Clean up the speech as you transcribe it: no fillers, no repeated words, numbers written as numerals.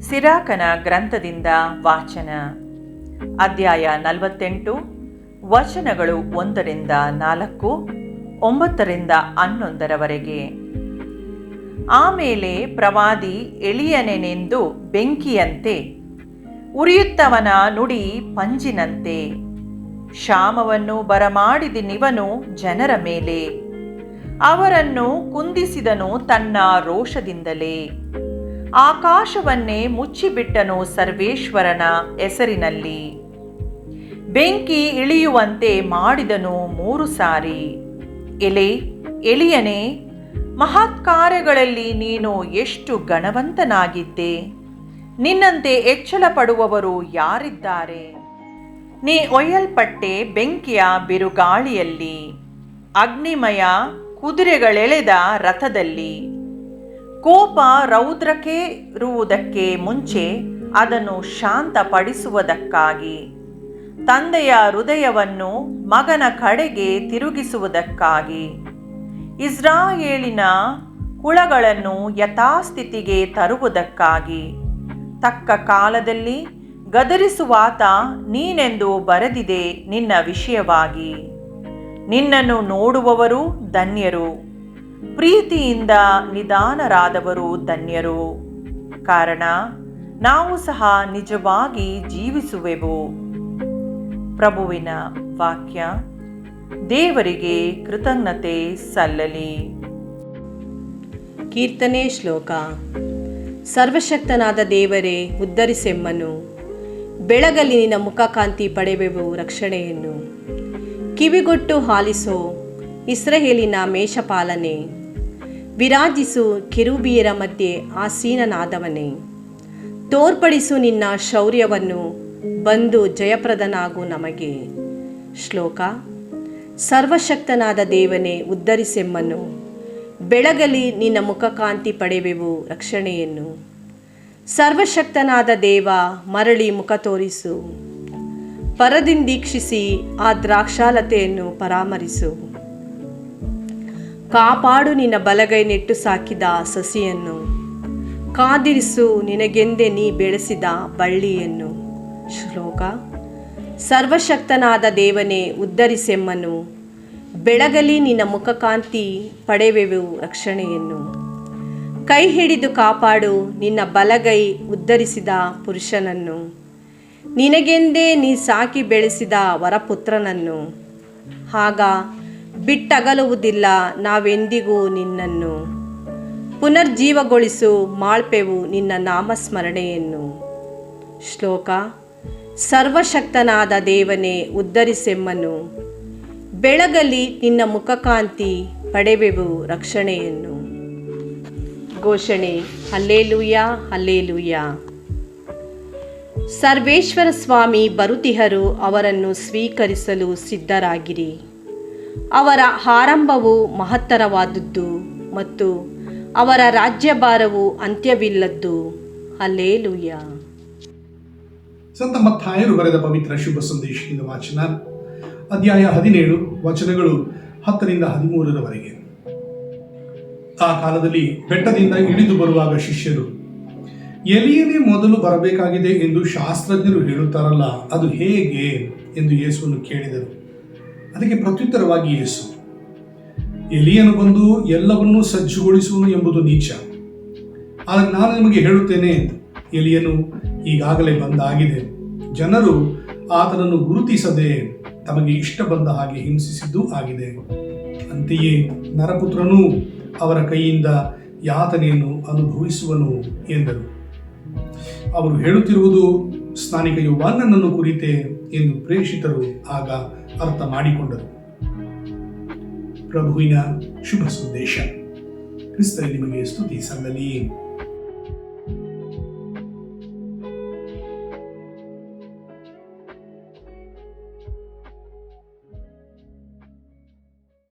ಸಿರಾಕನ ಗ್ರಂಥದಿಂದ ವಾಚನ. ಅಧ್ಯಾಯ 48, ವಚನಗಳು 1-4, 9-11. ಆಮೇಲೆ ಪ್ರವಾದಿ ಎಲೀಯನೆಂದು ಬೆಂಕಿಯಂತೆ, ಉರಿಯುತ್ತವನ ನುಡಿ ಪಂಜಿನಂತೆ, ಕ್ಷಾಮವನ್ನು ಬರಮಾಡಿದನಿವನು ಜನರ ಮೇಲೆ, ಅವರನ್ನು ಕುಂದಿಸಿದನು ತನ್ನ ರೋಷದಿಂದಲೇ. ಆಕಾಶವನ್ನೇ ಮುಚ್ಚಿಬಿಟ್ಟನು ಸರ್ವೇಶ್ವರನ ಹೆಸರಿನಲ್ಲಿ. ಬೆಂಕಿ ಇಳಿಯುವಂತೆ ಮಾಡಿದನು 3 ಸಾರಿ. ಎಲೆ ಎಲೀಯನೇ, ಮಹತ್ಕಾರ್ಯಗಳಲ್ಲಿ ನೀನು ಎಷ್ಟು ಗಣವಂತನಾಗಿದ್ದೆ. ನಿನ್ನಂತೆ ಹೆಚ್ಚಳ ಪಡುವವರು ಯಾರಿದ್ದಾರೆ? ನೀ ಒಯ್ಯಲ್ಪಟ್ಟೆ ಬೆಂಕಿಯ ಬಿರುಗಾಳಿಯಲ್ಲಿ, ಅಗ್ನಿಮಯ ಕುದುರೆಗಳೆಳೆದ ರಥದಲ್ಲಿ. ಕೋಪ ರೌದ್ರಕ್ಕೆ ಇರುವುದಕ್ಕೆ ಮುಂಚೆ ಅದನ್ನು ಶಾಂತಪಡಿಸುವುದಕ್ಕಾಗಿ, ತಂದೆಯ ಹೃದಯವನ್ನು ಮಗನ ಕಡೆಗೆ ತಿರುಗಿಸುವುದಕ್ಕಾಗಿ, ಇಸ್ರಾಯೇಲಿನ ಕುಳಗಳನ್ನು ಯಥಾಸ್ಥಿತಿಗೆ ತರುವುದಕ್ಕಾಗಿ, ತಕ್ಕ ಕಾಲದಲ್ಲಿ ಗದರಿಸುವಾತ ನೀನೆಂದು ಬರೆದಿದೆ ನಿನ್ನ ವಿಷಯವಾಗಿ. ನಿನ್ನನ್ನು ನೋಡುವವರು ಧನ್ಯರು, ಪ್ರೀತಿಯಿಂದ ನಿಧಾನರಾದವರು ಧನ್ಯರು, ಕಾರಣ ನಾವು ಸಹ ನಿಜವಾಗಿ ಜೀವಿಸುವೆವು. ಪ್ರಭುವಿನ ವಾಕ್ಯ. ದೇವರಿಗೆ ಕೃತಜ್ಞತೆ ಸಲ್ಲಲಿ. ಕೀರ್ತನೆ ಶ್ಲೋಕ. ಸರ್ವಶಕ್ತನಾದ ದೇವರೇ, ಉದ್ಧರಿಸೆಮ್ಮನು. ಬೆಳಗಲಿ ನಿನ್ನ ಮುಖಕಾಂತಿ ಪಡೆವೆವು ರಕ್ಷಣೆಯನ್ನು. ಕಿವಿಗೊಟ್ಟು ಆಲಿಸೋ ಇಸ್ರಾಯೇಲಿನ ಮೇಷಪಾಲನೆ. ವಿರಾಜಿಸು ಕೆರೂಬಿಯರ ಮಧ್ಯೆ ಆಸೀನನಾದವನೇ. ತೋರ್ಪಡಿಸು ನಿನ್ನ ಶೌರ್ಯವನ್ನು, ಬಂದು ಜಯಪ್ರದನಾಗು ನಮಗೆ. ಶ್ಲೋಕ. ಸರ್ವಶಕ್ತನಾದ ದೇವನೇ, ಉದ್ಧರಿಸೆಮ್ಮನು. ಬೆಳಗಲಿ ನಿನ್ನ ಮುಖಕಾಂತಿ ಪಡೆವೆವು ರಕ್ಷಣೆಯನ್ನು. ಸರ್ವಶಕ್ತನಾದ ದೇವ, ಮರಳಿ ಮುಖ ತೋರಿಸು. ಪರದಿಂದೀಕ್ಷಿಸಿ ಆ ದ್ರಾಕ್ಷಾಲತೆಯನ್ನು ಪರಾಮರಿಸು. ಕಾಪಾಡು ನಿನ್ನ ಬಲಗೈ ನೆಟ್ಟು ಸಾಕಿದ ಸಸಿಯನ್ನು. ಕಾದಿರಿಸು ನಿನಗೆಂದೇ ನೀ ಬೆಳೆಸಿದ ಬಳ್ಳಿಯನ್ನು. ಶ್ಲೋಕ. ಸರ್ವಶಕ್ತನಾದ ದೇವನೇ, ಉದ್ಧರಿಸೆಮ್ಮನು. ಬೆಳಗಲಿ ನಿನ್ನ ಮುಖಕಾಂತಿ ಪಡೆವೆವು ರಕ್ಷಣೆಯನ್ನು. ಕೈ ಹಿಡಿದು ಕಾಪಾಡು ನಿನ್ನ ಬಲಗೈ ಉದ್ಧರಿಸಿದ ಪುರುಷನನ್ನು. ನಿನಗೆಂದೇ ನೀ ಸಾಕಿ ಬೆಳೆಸಿದ ವರಪುತ್ರನನ್ನು. ಆಗ ಬಿಟ್ಟಗಲುವುದಿಲ್ಲ ನಾವೆಂದಿಗೂ ನಿನ್ನನ್ನು. ಪುನರ್ಜೀವಗೊಳಿಸು ಮಾಳ್ಪೆವು ನಿನ್ನ ನಾಮಸ್ಮರಣೆಯನ್ನು. ಶ್ಲೋಕ. ಸರ್ವಶಕ್ತನಾದ ದೇವನೇ, ಉದ್ಧರಿಸೆಮ್ಮನು. ಬೆಳಗಲಿ ನಿನ್ನ ಮುಖಕಾಂತಿ ಪಡೆವೆವು ರಕ್ಷಣೆಯನ್ನು. ಘೋಷಣೆ. Hallelujah, hallelujah. ಸರ್ವೇಶ್ವರ ಸ್ವಾಮಿ ಬರುತಿಹರು, ಅವರನ್ನು ಸ್ವೀಕರಿಸಲು ಸಿದ್ಧರಾಗಿರಿ. ಅವರ ಆರಂಭವು ಮಹತ್ತರವಾದದ್ದು ಮತ್ತು ಅವರ ರಾಜ್ಯಭಾರವು ಅಂತ್ಯವಿಲ್ಲದ್ದು. ಹಲ್ಲೇಲೂಯಾ. ಸಂತ ಮತ್ತಾಯರು ಬರೆದ ಪವಿತ್ರ ಶುಭ ಸಂದೇಶದಿಂದ ವಾಚನ. ಅಧ್ಯಾಯ 17, ವಚನಗಳು 10-13. ಆ ಕಾಲದಲ್ಲಿ ಬೆಟ್ಟದಿಂದ ಇಳಿದು ಬರುವಾಗ ಶಿಷ್ಯರು, ಎಲೀಯನೇ ಮೊದಲು ಬರಬೇಕಾಗಿದೆ ಎಂದು ಶಾಸ್ತ್ರಜ್ಞರು ಹೇಳುತ್ತಾರಲ್ಲ, ಅದು ಹೇಗೆ ಎಂದು ಯೇಸುವನ್ನು ಕೇಳಿದರು. ಅದಕ್ಕೆ ಪ್ರತ್ಯುತ್ತರವಾಗಿ ಯೇಸು, ಎಲೀಯನು ಬಂದು ಎಲ್ಲವನ್ನೂ ಸಜ್ಜುಗೊಳಿಸುವನು ಎಂಬುದು ನಿಜ. ಆದರೆ ನಾನು ನಿಮಗೆ ಹೇಳುತ್ತೇನೆ, ಎಲೀಯನು ಈಗಾಗಲೇ ಬಂದಾಗಿದೆ. ಜನರು ಆತನನ್ನು ಗುರುತಿಸದೆ ತಮಗೆ ಇಷ್ಟ ಬಂದ ಹಾಗೆ ಹಿಂಸಿಸಿದ್ದೂ ಆಗಿದೆ. ಅಂತೆಯೇ ನರಪುತ್ರನೂ ಅವರ ಕೈಯಿಂದ ಯಾತನೆಯನ್ನು ಅನುಭವಿಸುವನು ಎಂದರು. ಅವರು ಹೇಳುತ್ತಿರುವುದು ಸ್ನಾನಿಕ ಯೋಹಾನನನ್ನು ಕುರಿತೆ ಎಂದು ಪ್ರೇಷಿತರು ಆಗ ಅರ್ಥ ಮಾಡಿಕೊಂಡರು. ಪ್ರಭುವಿನ ಶುಭ ಸಂದೇಶ. ಕ್ರಿಸ್ತರಲ್ಲಿ ನಿಮಗೆ ಸ್ತುತಿ ಸಲ್ಲಲಿ.